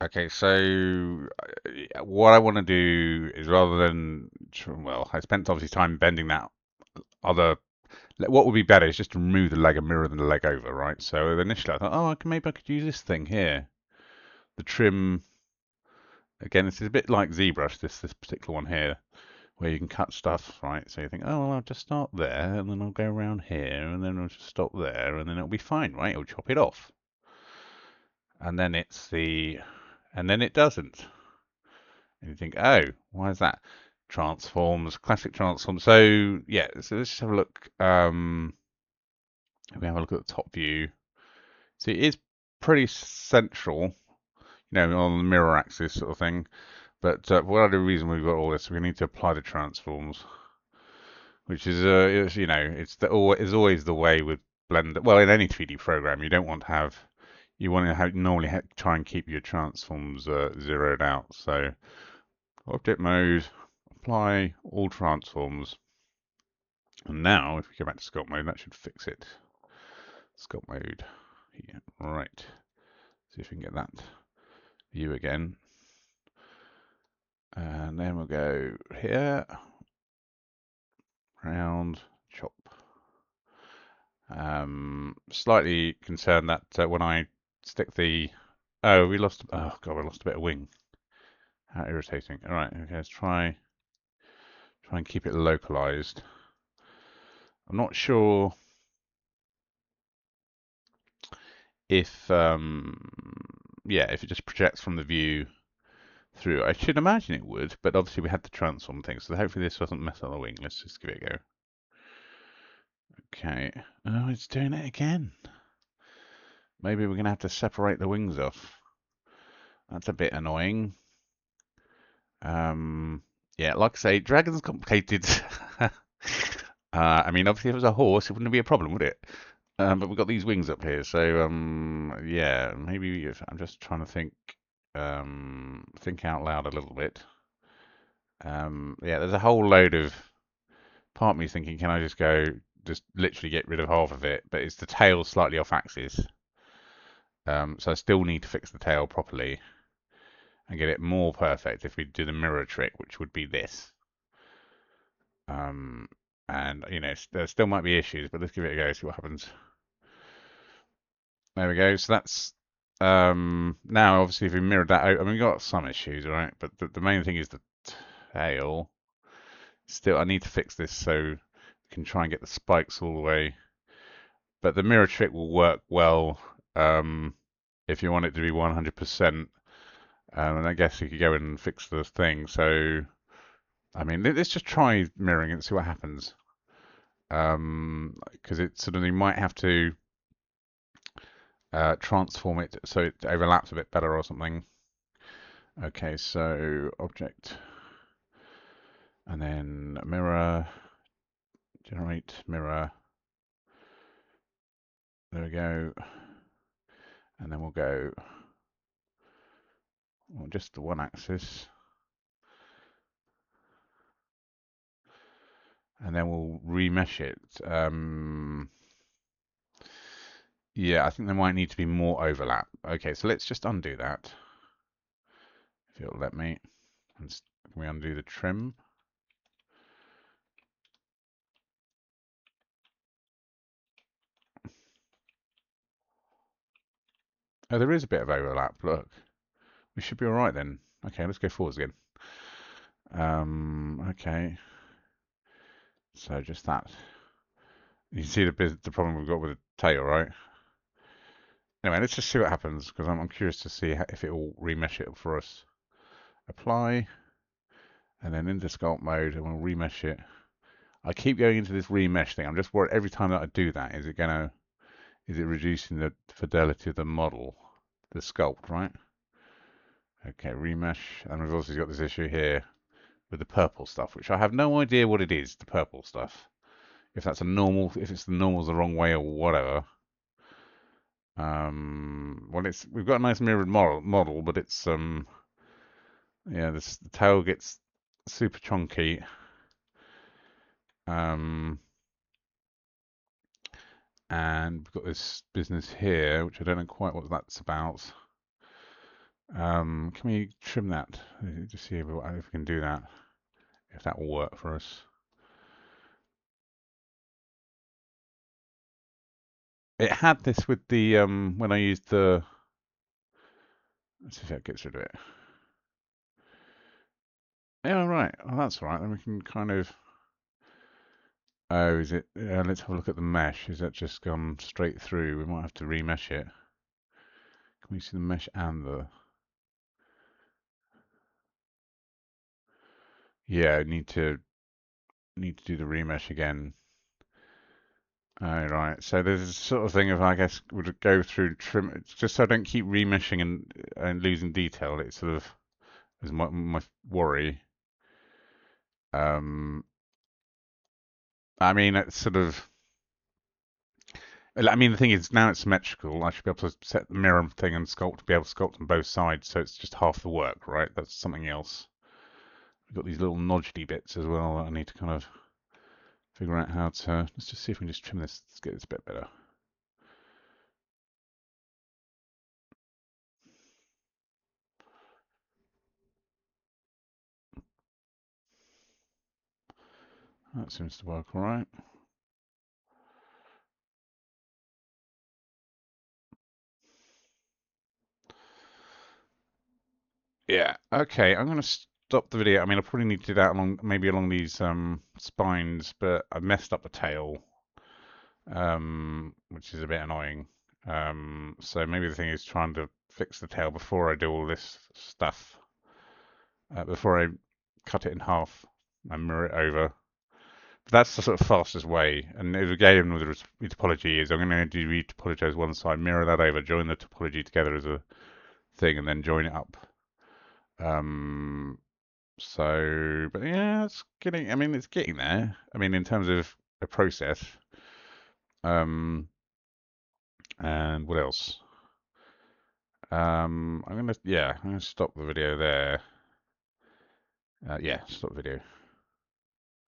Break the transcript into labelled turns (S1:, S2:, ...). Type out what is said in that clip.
S1: Okay, so what I want to do is rather than, well, I spent obviously time bending that other. What would be better is just to remove the leg and mirror the leg over, right? So initially I thought, oh, maybe I could use this thing here. The trim, again, this is a bit like ZBrush, this particular one here, where you can cut stuff, right? So you think, oh, well, I'll just start there, and then I'll go around here, and then I'll just stop there, and then it'll be fine, right? It'll chop it off. And then and then it doesn't. And you think, oh, why is that? Transforms, classic transforms. So yeah, so let's just have a look. We have a look at the top view. So it is pretty central, on the mirror axis sort of thing. But for whatever reason, we've got all this. We need to apply the transforms, which is, it's always the way with Blender. Well, in any 3D program, you don't want to have, you want to have normally try and keep your transforms zeroed out. So object mode, apply all transforms. And now, if we go back to sculpt mode, that should fix it. Sculpt mode. Here. Right. See if we can get that view again. And then we'll go here, round, chop. Slightly concerned that when I stick the... Oh, Oh, God, we lost a bit of wing. How irritating. All right, okay, let's try and keep it localized. I'm not sure if, if it just projects from the view through. I should imagine it would, but obviously we had the transform thing, so hopefully this doesn't mess up the wing. Let's just give it a go. Okay. Oh, it's doing it again. Maybe we're going to have to separate the wings off. That's a bit annoying. Yeah, like I say, dragon's complicated. I mean, obviously, if it was a horse, it wouldn't be a problem, would it? But we've got these wings up here, so yeah, maybe I'm just trying to think out loud a little bit. Yeah, there's a whole load of part of me thinking, can I just literally get rid of half of it? But it's the tail slightly off axis, so I still need to fix the tail properly and get it more perfect if we do the mirror trick, which would be this. Um, and there still might be issues, but let's give it a go, see what happens. There we go. So that's now obviously if we mirrored that out, I mean we got some issues, right? But the main thing is the tail. Still, I need to fix this so we can try and get the spikes all the way. But the mirror trick will work well if you want it to be 100%. And I guess you could go and fix the thing. So I mean, let's just try mirroring it and see what happens. Because it sort of you might have to transform it so it overlaps a bit better or something. Okay, so object, and then mirror, generate mirror. There we go. And then we'll go just the one axis. And then we'll remesh it. Yeah, I think there might need to be more overlap. Okay, so let's just undo that. If it'll let me. And can we undo the trim? Oh, there is a bit of overlap. Look, we should be all right then. Okay, let's go forwards again. Okay. So just that. You see the problem we've got with the tail, right? Anyway, let's just see what happens because I'm curious to see if it will remesh it for us. Apply, and then into sculpt mode, and we'll remesh it. I keep going into this remesh thing. I'm just worried every time that I do that, is it reducing the fidelity of the model, the sculpt, right? Okay, remesh, and we've also got this issue here with the purple stuff, which I have no idea what it is, the purple stuff. If that's a normal, if it's the normal's the wrong way or whatever. Well, we've got a nice mirrored model, but it's yeah, the tail gets super chunky. And we've got this business here, which I don't know quite what that's about. Can we trim that? Just see if we can do that. If that will work for us. It had this with the when I used the. Let's see if that gets rid of it. Yeah, right. Oh, that's all right. Then we can kind of. Oh, is it? Let's have a look at the mesh. Is that just gone straight through? We might have to remesh it. Can we see the mesh and the? Yeah, need to do the remesh again. Oh, right. So there's a sort of thing of I guess would go through trim just so I don't keep remeshing and losing detail. It's sort of is my worry. Um, I mean, it's sort of. I mean, the thing is, now it's symmetrical. I should be able to set the mirror thing and sculpt, be able to sculpt on both sides, so it's just half the work, right? That's something else. We've got these little nodgely bits as well that I need to kind of figure out how to. Let's just see if we can just trim this. Let's get this a bit better. That seems to work all right. Yeah. Okay. I'm going to stop the video. I mean, I probably need to do that along maybe along these spines, but I messed up the tail, which is a bit annoying. So maybe the thing is trying to fix the tail before I do all this stuff, before I cut it in half and mirror it over. But that's the sort of fastest way. And again, with the topology is I'm going to do retopologize one side, mirror that over, join the topology together as a thing, and then join it up. Um, but yeah, it's getting. I mean, it's getting there. I mean, in terms of a process. Um, and what else? I'm gonna stop the video there. Yeah, stop video.